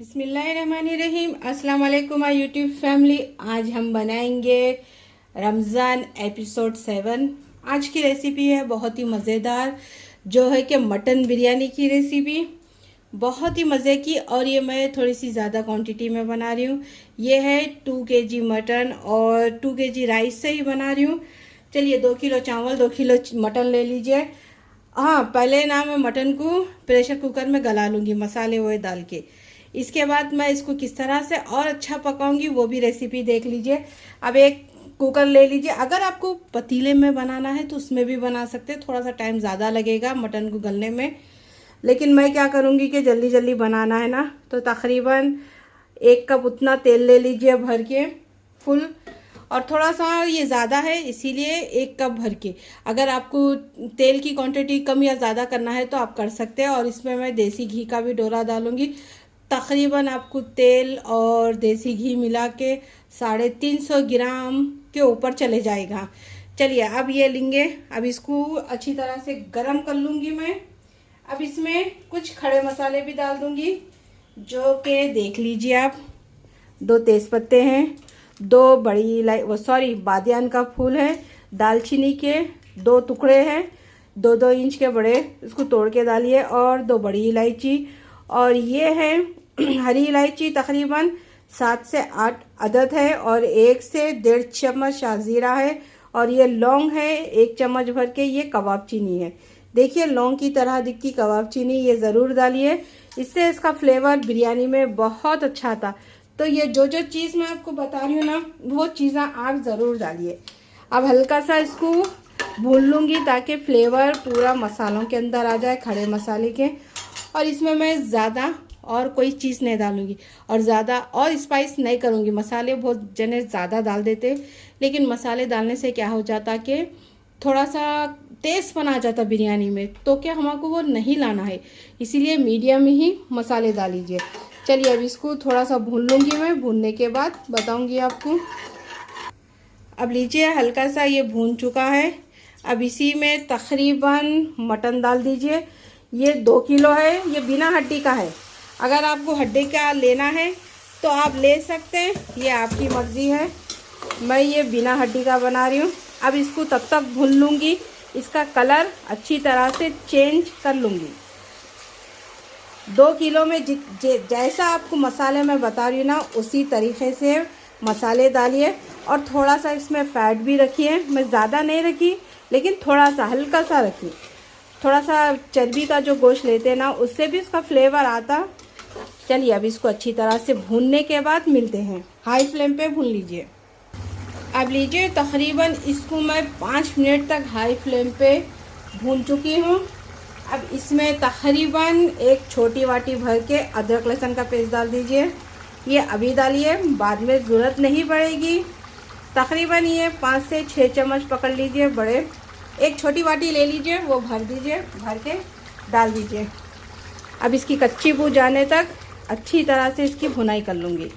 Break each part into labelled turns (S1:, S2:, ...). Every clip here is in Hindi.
S1: बिस्मिल्लाहिर्रहमानिर्रहीम। अस्सलाम वालेकुम माय यूट्यूब फैमिली। आज हम बनाएंगे रमज़ान एपिसोड 7। आज की रेसिपी है बहुत ही मज़ेदार, जो है कि मटन बिरयानी की रेसिपी, बहुत ही मज़े की। और ये मैं थोड़ी सी ज़्यादा क्वांटिटी में बना रही हूँ। ये है 2 केजी मटन और 2 केजी राइस से ही बना रही हूँ। चलिए 2 किलो चावल 2 किलो मटन ले लीजिए। हाँ, पहले ना मैं मटन को प्रेशर कुकर में गला लूँगी मसाले वो डाल के। इसके बाद मैं इसको किस तरह से और अच्छा पकाऊंगी वो भी रेसिपी देख लीजिए। अब एक कुकर ले लीजिए। अगर आपको पतीले में बनाना है तो उसमें भी बना सकते हैं, थोड़ा सा टाइम ज़्यादा लगेगा मटन को गलने में। लेकिन मैं क्या करूँगी कि जल्दी जल्दी बनाना है ना, तो तकरीबन 1 कप उतना तेल ले लीजिए भर के फुल। और थोड़ा सा ये ज़्यादा है इसीलिए 1 कप भर के। अगर आपको तेल की क्वांटिटी कम या ज़्यादा करना है तो आप कर सकते हैं। और इसमें मैं देसी घी का भी डोरा डालूंगी। तकरीबन आपको तेल और देसी घी मिला के 350 ग्राम के ऊपर चले जाएगा। चलिए अब ये लेंगे। अब इसको अच्छी तरह से गरम कर लूँगी मैं। अब इसमें कुछ खड़े मसाले भी डाल दूँगी, जो कि देख लीजिए आप। 2 तेज़पत्ते हैं, 2 बड़ी बादियान का फूल है, दालचीनी के 2 टुकड़े हैं, 2-2 इंच के बड़े, इसको तोड़ के डालिए। और 2 बड़ी इलायची, और ये है हरी इलायची तकरीबन 7 से 8 अदद है, और 1 से 1.5 चम्मच शाज़ीरा है। और ये लौंग है 1 चम्मच भर के। ये कबाब चीनी है, देखिए लौंग की तरह दिखती कबाब चीनी, ये ज़रूर डालिए। इससे इसका फ्लेवर बिरयानी में बहुत अच्छा था। तो ये जो चीज़ मैं आपको बता रही हूँ ना, वो चीज़ें आप ज़रूर डालिए। अब हल्का सा इसको भून लूँगी ताकि फ्लेवर पूरा मसालों के अंदर आ जाए, खड़े मसाले के। और इसमें मैं ज़्यादा और कोई चीज़ नहीं डालूँगी और ज़्यादा और स्पाइस नहीं करूँगी। मसाले बहुत जने ज़्यादा डाल देते, लेकिन मसाले डालने से क्या हो जाता कि थोड़ा सा टेस्ट बना जाता बिरयानी में, तो क्या हमको वो नहीं लाना है। इसीलिए मीडियम ही मसाले डाल लीजिए। चलिए अब इसको थोड़ा सा भून लूँगी मैं, भूनने के बाद बताऊँगी आपको। अब लीजिए हल्का सा ये भून चुका है। अब इसी में तकरीबन मटन डाल दीजिए। ये 2 किलो है, ये बिना हड्डी का है। अगर आपको हड्डी का लेना है तो आप ले सकते हैं, ये आपकी मर्ज़ी है। मैं ये बिना हड्डी का बना रही हूँ। अब इसको तब तक भून लूँगी, इसका कलर अच्छी तरह से चेंज कर लूँगी। 2 किलो में जैसा आपको मसाले मैं बता रही हूँ ना, उसी तरीके से मसाले डालिए। और थोड़ा सा इसमें फ़ैट भी रखिए। मैं ज़्यादा नहीं रखी, लेकिन थोड़ा सा हल्का सा रखी। थोड़ा सा चर्बी का जो गोश्त लेते हैं ना, उससे भी इसका फ्लेवर आता। चलिए अब इसको अच्छी तरह से भूनने के बाद मिलते हैं। हाई फ्लेम पे भून लीजिए। अब लीजिए तकरीबन इसको मैं 5 मिनट तक हाई फ्लेम पे भून चुकी हूँ। अब इसमें तकरीबन 1 छोटी वाटी भर के अदरक लहसुन का पेस्ट डाल दीजिए। ये अभी डालिए, बाद में ज़रूरत नहीं पड़ेगी। तकरीबन ये 5 से 6 चम्मच पकड़ लीजिए बड़े। 1 छोटी वाटी ले लीजिए, वो भर दीजिए, भर के डाल दीजिए। अब इसकी कच्ची बू जाने तक अच्छी तरह से इसकी भुनाई कर लूँगी।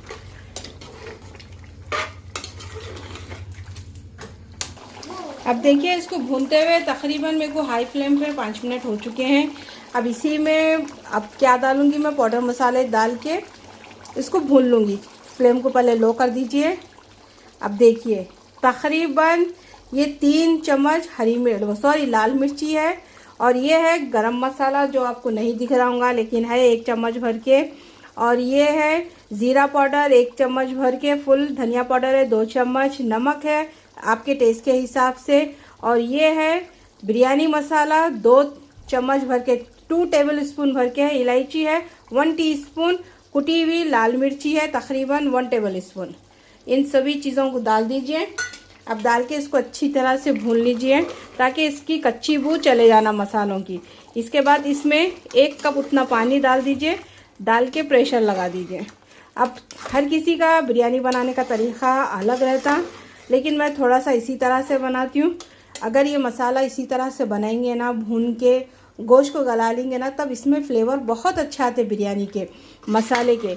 S1: अब देखिए इसको भूनते हुए तकरीबन मेरे को हाई फ्लेम पे 5 मिनट हो चुके हैं। अब इसी में अब क्या डालूँगी मैं, पाउडर मसाले डाल के इसको भून लूँगी। फ्लेम को पहले लो कर दीजिए। अब देखिए तकरीबन ये 3 चम्मच लाल मिर्ची है। और ये है गरम मसाला, जो आपको नहीं दिख रहा होगा लेकिन है 1 चम्मच भर के। और ये है ज़ीरा पाउडर 1 चम्मच भर के फुल। धनिया पाउडर है 2 चम्मच। नमक है आपके टेस्ट के हिसाब से। और ये है बिरयानी मसाला 2 चम्मच भर के, 2 टेबल स्पून भर के है। इलायची है 1 टीस्पून। कुटी हुई लाल मिर्ची है तकरीबन 1 टेबल स्पून। इन सभी चीज़ों को डाल दीजिए। अब डाल के इसको अच्छी तरह से भून लीजिए ताकि इसकी कच्ची बू चले जाना मसालों की। इसके बाद इसमें 1 कप उतना पानी डाल दीजिए, डाल के प्रेशर लगा दीजिए। अब हर किसी का बिरयानी बनाने का तरीक़ा अलग रहता, लेकिन मैं थोड़ा सा इसी तरह से बनाती हूँ। अगर ये मसाला इसी तरह से बनाएंगे ना, भून के गोश्त को गला लेंगे ना, तब इसमें फ्लेवर बहुत अच्छा आते बिरयानी के मसाले के।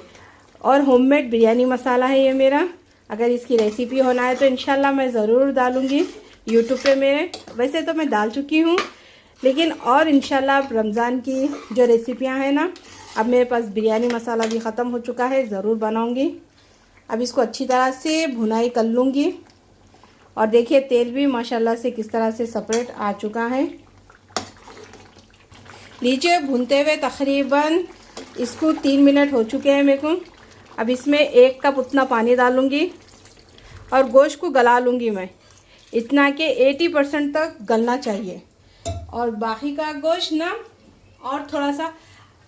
S1: और होममेड बिरयानी मसाला है ये मेरा। अगर इसकी रेसिपी होना है तो इंशाल्लाह मैं ज़रूर डालूँगी यूट्यूब पे मेरे। वैसे तो मैं डाल चुकी हूँ, लेकिन और इंशाल्लाह रमज़ान की जो रेसिपियाँ हैं ना, अब मेरे पास बिरयानी मसाला भी ख़त्म हो चुका है, ज़रूर बनाऊंगी। अब इसको अच्छी तरह से भुनाई कर लूँगी। और देखिए तेल भी माशाल्लाह से किस तरह से सेपरेट आ चुका है। लीजिए भूनते हुए तकरीबन इसको 3 मिनट हो चुके हैं मेरे को। अब इसमें 1 कप उतना पानी डालूँगी और गोश्त को गला लूँगी मैं, इतना कि 80% तक गलना चाहिए। और बाकी का गोश्त ना और थोड़ा सा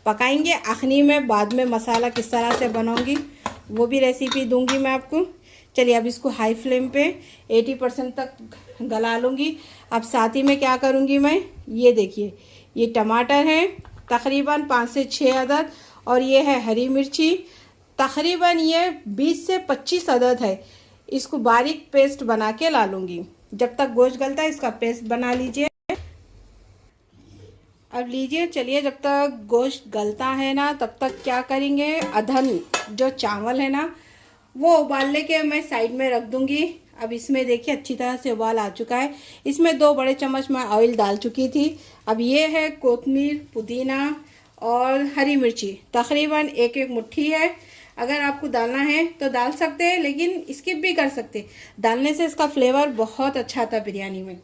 S1: पकाएंगे। आखिरी में बाद में मसाला किस तरह से बनाऊंगी वो भी रेसिपी दूंगी मैं आपको। चलिए अब इसको हाई फ्लेम पे 80% तक गला लूँगी। अब साथ ही में क्या करूँगी मैं, ये देखिए ये टमाटर हैं तकरीबन 5 से 6 अदद, और ये है हरी मिर्ची तकरीबन ये 20 से 25 अदद है। इसको बारीक पेस्ट बना के ला लूँगी। जब तक गोश्त गलता है इसका पेस्ट बना लीजिए। अब लीजिए चलिए जब तक गोश्त गलता है ना तब तक क्या करेंगे, अदहन जो चावल है ना वो उबालने के मैं साइड में रख दूंगी। अब इसमें देखिए अच्छी तरह से उबाल आ चुका है। इसमें 2 बड़े चम्मच मैं ऑयल डाल चुकी थी। अब ये है कोतमीर, पुदीना और हरी मिर्ची तकरीबन 1-1 मुट्ठी है। अगर आपको डालना है तो डाल सकते हैं, लेकिन स्किप भी कर सकते। डालने से इसका फ्लेवर बहुत अच्छा आता बिरयानी में।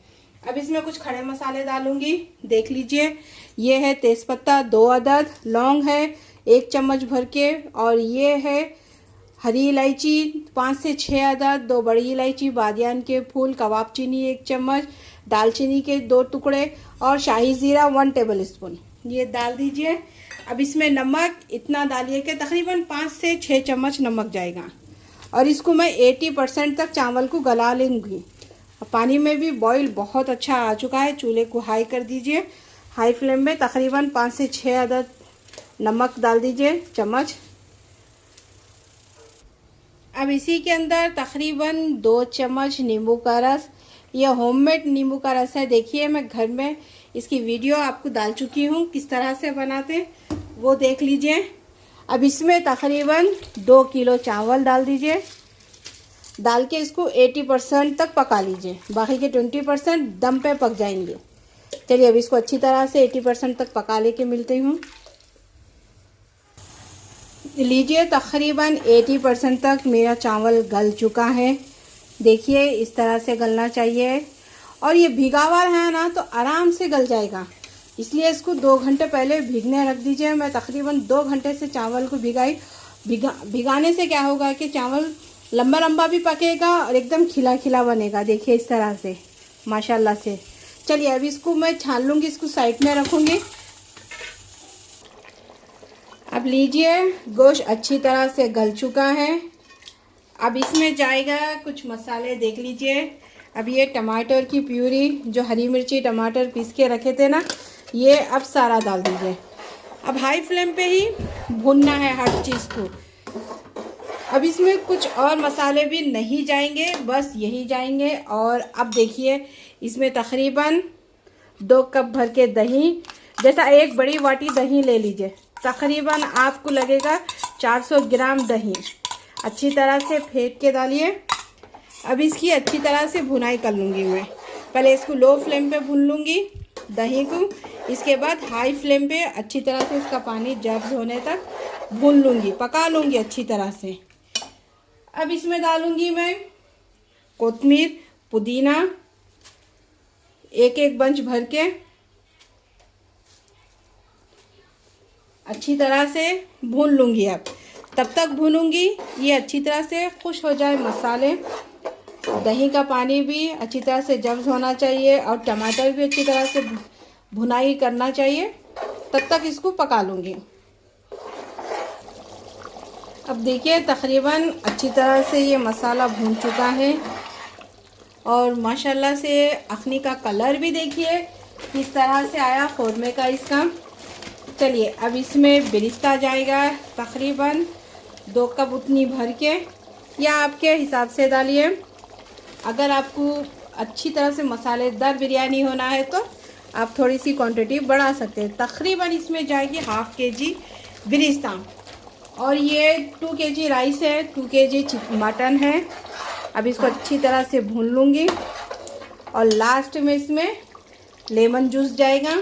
S1: अब इसमें कुछ खड़े मसाले डालूंगी। देख लीजिए ये है तेज़पत्ता 2 अदद, लौंग है 1 चम्मच भर के, और ये है हरी इलायची 5 से 6 अदद, 2 बड़ी इलायची, बादियान के फूल, कबाब चीनी 1 चम्मच, दालचीनी के 2 टुकड़े और शाही ज़ीरा 1 टेबल स्पून ये डाल दीजिए। अब इसमें नमक इतना डालिए कि तकरीबन 5 से 6 चम्मच नमक जाएगा। और इसको मैं 80% तक चावल को गला लूँगी। पानी में भी बॉईल बहुत अच्छा आ चुका है। चूल्हे को हाई कर दीजिए, हाई फ्लेम में तकरीबन 5 से 6 अदद नमक डाल दीजिए चम्मच। अब इसी के अंदर तकरीबन 2 चम्मच नींबू का रस, यह होममेड नींबू का रस है। देखिए मैं घर में इसकी वीडियो आपको डाल चुकी हूँ, किस तरह से बनाते वो देख लीजिए। अब इसमें तकरीबन 2 किलो चावल डाल दीजिए। डाल के इसको 80% तक पका लीजिए, बाकी के 20% दम पे पक जाएंगे। चलिए अब इसको अच्छी तरह से 80% तक पका लेके मिलती हूँ। लीजिए तकरीबन 80% तक मेरा चावल गल चुका है। देखिए इस तरह से गलना चाहिए, और ये भीगा हुआ है ना तो आराम से गल जाएगा, इसलिए इसको 2 घंटे पहले भीगने रख दीजिए। मैं तकरीबन 2 घंटे से चावल को भिगाने से क्या होगा कि चावल लंबा लंबा भी पकेगा और एकदम खिला खिला बनेगा। देखिए इस तरह से माशाल्लाह से। चलिए अब इसको मैं छान लूँगी, इसको साइड में रखूँगी। अब लीजिए गोश्त अच्छी तरह से गल चुका है। अब इसमें जाएगा कुछ मसाले, देख लीजिए। अब ये टमाटर की प्यूरी जो हरी मिर्ची टमाटर पीस के रखे थे ना, ये अब सारा डाल दीजिए। अब हाई फ्लेम पे ही भूनना है हर चीज़ को। अब इसमें कुछ और मसाले भी नहीं जाएंगे, बस यही जाएंगे। और अब देखिए इसमें तकरीबन 2 कप भर के दही, जैसा 1 बड़ी वाटी दही ले लीजिए, तकरीबन आपको लगेगा 400 ग्राम दही। अच्छी तरह से फेंट के डालिए। अब इसकी अच्छी तरह से भुनाई कर लूँगी मैं। पहले इसको लो फ्लेम पे भून लूँगी दही को, इसके बाद हाई फ्लेम पे अच्छी तरह से इसका पानी जब्स होने तक भून लूँगी, पका लूँगी अच्छी तरह से। अब इसमें डालूँगी मैं कोतमीर, पुदीना 1-1 बंच भर के अच्छी तरह से भून लूँगी। अब तब तक भूनूँगी ये अच्छी तरह से खुश हो जाए मसाले। दही का पानी भी अच्छी तरह से जब्स होना चाहिए और टमाटर भी अच्छी तरह से भुनाई करना चाहिए, तब तक इसको पका लूँगी। अब देखिए तकरीबन अच्छी तरह से ये मसाला भून चुका है, और माशाल्लाह से अखनी का कलर भी देखिए किस तरह से आया ख़ोरमे का इसका। चलिए अब इसमें बिरिस्ता जाएगा तकरीबन 2 कप उतनी भर के, या आपके हिसाब से डालिए। अगर आपको अच्छी तरह से मसालेदार बिरयानी होना है तो आप थोड़ी सी क्वांटिटी बढ़ा सकते हैं। तकरीबन इसमें जाएगी 1/2 kg बिरिस्ता, और ये 2 kg राइस है, 2 kg मटन है। अब इसको अच्छी तरह से भून लूँगी, और लास्ट में इसमें लेमन जूस जाएगा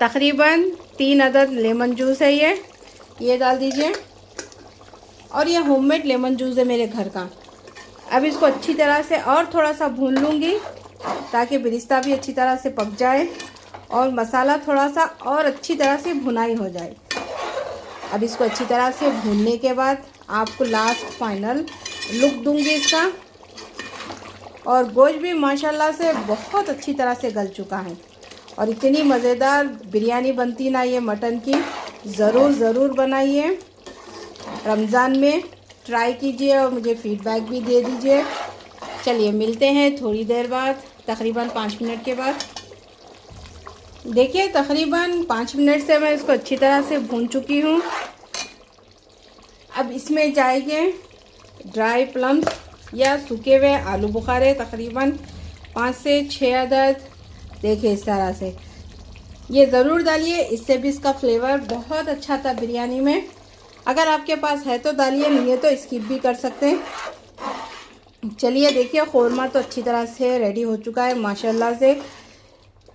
S1: तकरीबन 3 अदद लेमन जूस है, ये डाल दीजिए। और ये होममेड लेमन जूस है मेरे घर का। अब इसको अच्छी तरह से और थोड़ा सा भून लूँगी ताकि बिरिस्ता भी अच्छी तरह से पक जाए और मसाला थोड़ा सा और अच्छी तरह से भुनाई हो जाए। अब इसको अच्छी तरह से भूनने के बाद आपको लास्ट फाइनल लुक दूंगी इसका। और गोश्त भी माशाल्लाह से बहुत अच्छी तरह से गल चुका है और इतनी मज़ेदार बिरयानी बनती ना ये मटन की। ज़रूर बनाइए, रमज़ान में ट्राई कीजिए और मुझे फ़ीडबैक भी दे दीजिए। चलिए मिलते हैं थोड़ी देर बाद, तकरीबन 5 मिनट के बाद। देखिए तकरीबन 5 मिनट से मैं इसको अच्छी तरह से भून चुकी हूँ। अब इसमें जाएंगे ड्राई प्लम्स या सूखे हुए आलू बुखारे, तकरीबन 5 से 6 अदद। देखिए इस तरह से ये ज़रूर डालिए, इससे भी इसका फ्लेवर बहुत अच्छा था बिरयानी में। अगर आपके पास है तो डालिए, नहीं है तो स्किप भी कर सकते हैं। चलिए देखिए ख़ोरमा तो अच्छी तरह से रेडी हो चुका है माशाल्लाह से।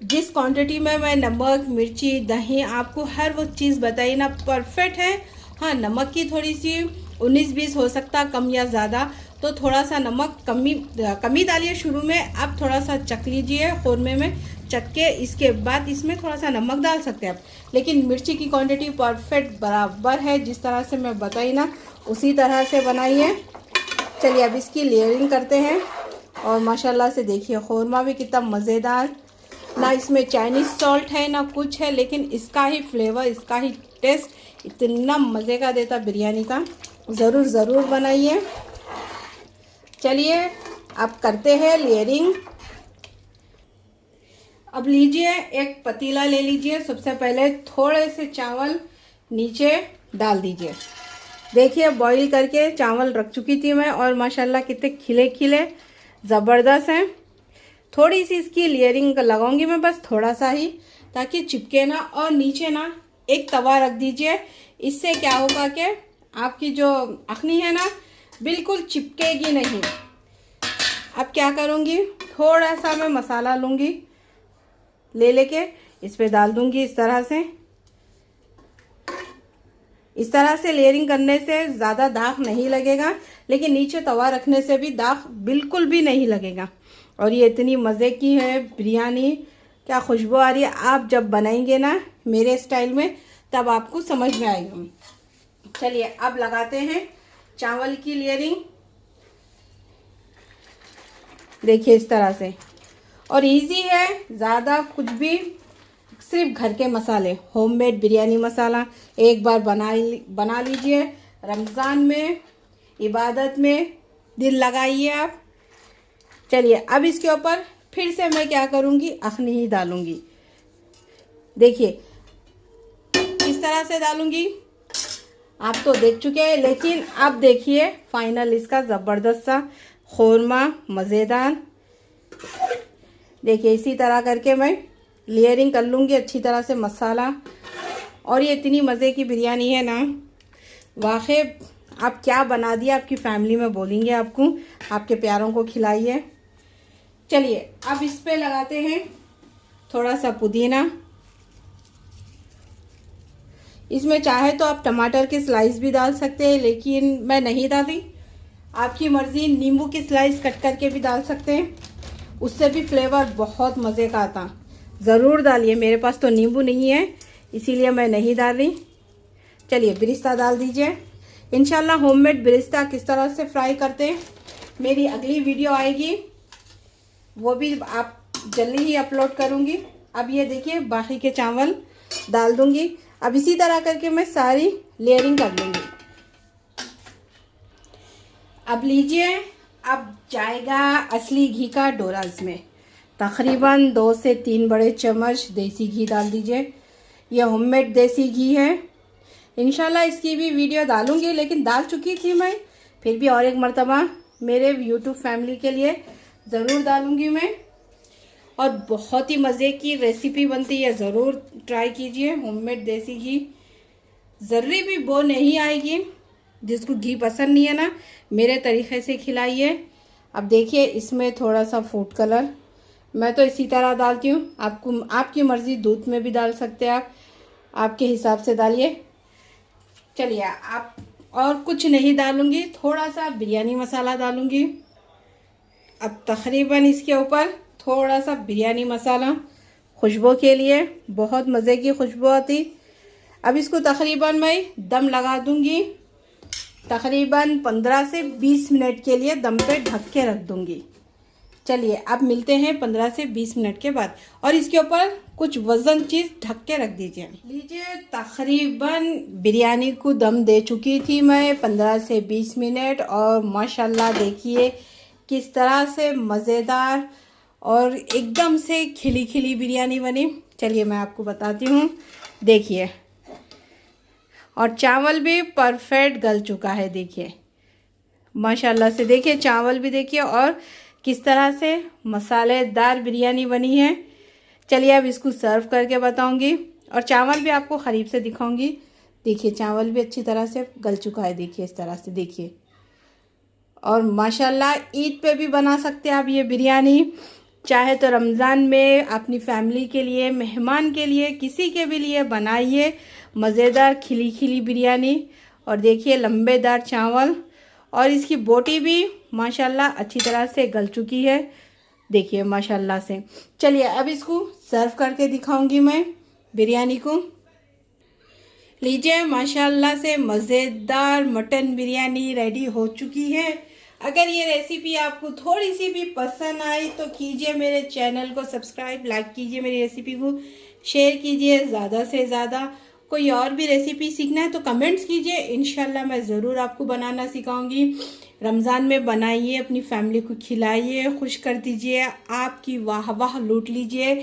S1: जिस क्वांटिटी में मैं नमक, मिर्ची, दही आपको हर वो चीज़ बताई ना, परफेक्ट है। हाँ, नमक की थोड़ी सी 19-20 हो सकता कम या ज़्यादा, तो थोड़ा सा नमक कमी डालिए शुरू में। आप थोड़ा सा चख लीजिए ख़ोरमे में, चख के इसके बाद इसमें थोड़ा सा नमक डाल सकते हैं आप। लेकिन मिर्ची की क्वांटिटी परफेक्ट बराबर है, जिस तरह से मैं बताई ना उसी तरह से बनाइए। चलिए अब इसकी लेयरिंग करते हैं। और माशाल्लाह से देखिए ख़ोरमा भी कितना मज़ेदार, ना इसमें चाइनीज़ सॉल्ट है ना कुछ है, लेकिन इसका ही फ्लेवर, इसका ही टेस्ट इतना मज़े का देता बिरयानी का। ज़रूर बनाइए। चलिए अब करते हैं लेयरिंग। अब लीजिए एक पतीला ले लीजिए, सबसे पहले थोड़े से चावल नीचे डाल दीजिए। देखिए बॉईल करके चावल रख चुकी थी मैं और माशाल्लाह कितने खिले खिले ज़बरदस्त हैं। थोड़ी सी इसकी लेयरिंग लगाऊंगी मैं, बस थोड़ा सा ही, ताकि चिपके ना। और नीचे ना एक तवा रख दीजिए, इससे क्या होगा कि आपकी जो अखनी है ना बिल्कुल चिपकेगी नहीं। अब क्या करूँगी, थोड़ा सा मैं मसाला लूँगी, लेके इस पे डाल दूँगी इस तरह से। इस तरह से लेयरिंग करने से ज़्यादा दाग नहीं लगेगा, लेकिन नीचे तवा रखने से भी दाग बिल्कुल भी नहीं लगेगा। और ये इतनी मज़े की है बिरयानी, क्या खुशबू आ रही है। आप जब बनाएंगे ना मेरे स्टाइल में तब आपको समझ में आएगा। चलिए अब लगाते हैं चावल की लेयरिंग। देखिए इस तरह से, और इजी है, ज़्यादा कुछ भी, सिर्फ घर के मसाले, होममेड बिरयानी मसाला एक बार बना लीजिए। रमज़ान में, इबादत में दिल लगाइए आप। चलिए अब इसके ऊपर फिर से मैं क्या करूँगी, अखनी ही डालूँगी। देखिए इस तरह से डालूँगी, आप तो देख चुके हैं, लेकिन अब देखिए फाइनल इसका ज़बरदस्त सा ख़ोरमा मज़ेदार। देखिए इसी तरह करके मैं लेयरिंग कर लूँगी अच्छी तरह से मसाला। और ये इतनी मज़े की बिरयानी है ना, वाकई आप क्या बना दिया, आपकी फैमिली में बोलेंगे आपको, आपके प्यारों को खिलाइए। चलिए अब इस पे लगाते हैं थोड़ा सा पुदीना। इसमें चाहे तो आप टमाटर के स्लाइस भी डाल सकते हैं, लेकिन मैं नहीं डाली, आपकी मर्ज़ी। नींबू की स्लाइस कट करके भी डाल सकते हैं, उससे भी फ्लेवर बहुत मज़े का आता। ज़रूर डालिए, मेरे पास तो नींबू नहीं है इसीलिए मैं नहीं डाल रही। चलिए बिरिस्ता डाल दीजिए। इंशाल्लाह होममेड बिरिस्ता किस तरह से फ्राई करते हैं मेरी अगली वीडियो आएगी, वो भी आप जल्दी ही अपलोड करूँगी। अब ये देखिए बाकी के चावल डाल दूँगी। अब इसी तरह करके मैं सारी लेयरिंग कर लूँगी। अब लीजिए, अब जाएगा असली घी का डोरा। इसमें तकरीबन 2 से 3 बड़े चम्मच देसी घी डाल दीजिए। ये होममेड देसी घी है। इंशाल्लाह इसकी भी वीडियो डालूँगी, लेकिन डाल चुकी थी मैं, फिर भी और एक मर्तबा मेरे यूट्यूब फैमिली के लिए ज़रूर डालूँगी मैं। और बहुत ही मज़े की रेसिपी बनती है, ज़रूर ट्राई कीजिए। होममेड देसी घी, ज़र्री भी बो नहीं आएगी। जिसको घी पसंद नहीं है ना, मेरे तरीक़े से खिलाइए। अब देखिए इसमें थोड़ा सा फूड कलर मैं तो इसी तरह डालती हूँ, आपकी मर्ज़ी दूध में भी डाल सकते हैं आप। आपके हिसाब से डालिए। चलिए आप, और कुछ नहीं डालूंगी, थोड़ा सा बिरयानी मसाला डालूंगी। अब तकरीबन इसके ऊपर थोड़ा सा बिरयानी मसाला खुशबू के लिए, बहुत मज़े की खुशबू आती। अब इसको तकरीबन मैं दम लगा दूंगी, तकरीबन 15 से 20 मिनट के लिए दम पे ढक के रख दूंगी। चलिए अब मिलते हैं 15 से 20 मिनट के बाद। और इसके ऊपर कुछ वजन चीज़ ढक के रख दीजिए। लीजिए तकरीबन बिरयानी को दम दे चुकी थी मैं 15 से 20 मिनट, और माशाल्लाह देखिए किस तरह से मज़ेदार और एकदम से खिली खिली बिरयानी बनी। चलिए मैं आपको बताती हूँ, देखिए। और चावल भी परफेक्ट गल चुका है, देखिए माशाल्लाह से। देखिए चावल भी देखिए, और किस तरह से मसालेदार बिरयानी बनी है। चलिए अब इसको सर्व करके बताऊंगी, और चावल भी आपको करीब से दिखाऊंगी। देखिए चावल भी अच्छी तरह से गल चुका है, देखिए इस तरह से देखिए। और माशाल्लाह ईद पे भी बना सकते हैं आप ये बिरयानी, चाहे तो रमज़ान में अपनी फैमिली के लिए, मेहमान के लिए, किसी के भी लिए बनाइए मज़ेदार खिली खिली बिरयानी। और देखिए लंबेदार चावल, और इसकी बोटी भी माशाल्लाह अच्छी तरह से गल चुकी है, देखिए माशाल्लाह से। चलिए अब इसको सर्व करके दिखाऊंगी मैं बिरयानी को। लीजिए माशाल्लाह से मज़ेदार मटन बिरयानी रेडी हो चुकी है। अगर ये रेसिपी आपको थोड़ी सी भी पसंद आई तो कीजिए मेरे चैनल को सब्सक्राइब, लाइक कीजिए, मेरी रेसिपी को शेयर कीजिए ज़्यादा से ज़्यादा। कोई और भी रेसिपी सीखना है तो कमेंट्स कीजिए, इंशाल्लाह मैं ज़रूर आपको बनाना सिखाऊंगी। रमज़ान में बनाइए, अपनी फैमिली को खिलाइए, खुश कर दीजिए, आपकी वाह वाह लूट लीजिए।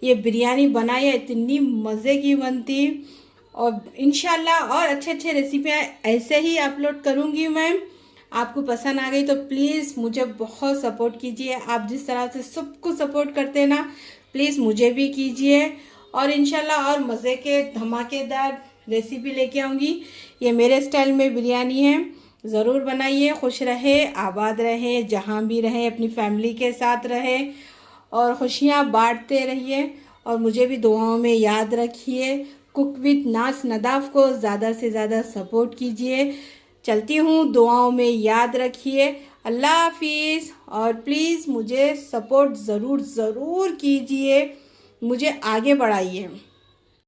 S1: ये बिरयानी बनाइए, इतनी मज़े की बनती। और इंशाल्लाह और अच्छे अच्छे रेसिपियाँ ऐसे ही अपलोड करूँगी मैं। आपको पसंद आ गई तो प्लीज़ मुझे बहुत सपोर्ट कीजिए। आप जिस तरह से सबको सपोर्ट करते हैं ना, प्लीज़ मुझे भी कीजिए। और इंशाल्लाह और मज़े के धमाकेदार रेसिपी लेके आऊँगी। ये मेरे स्टाइल में बिरयानी है, ज़रूर बनाइए। खुश रहे, आबाद रहे, जहाँ भी रहें अपनी फैमिली के साथ रहें, और खुशियाँ बांटते रहिए। और मुझे भी दुआओं में याद रखिए। कुक विद नाज नदाफ को ज़्यादा से ज़्यादा सपोर्ट कीजिए। चलती हूँ, दुआओं में याद रखिए। अल्लाह हाफिज़। और प्लीज़ मुझे सपोर्ट ज़रूर कीजिए, मुझे आगे बढ़ाइए।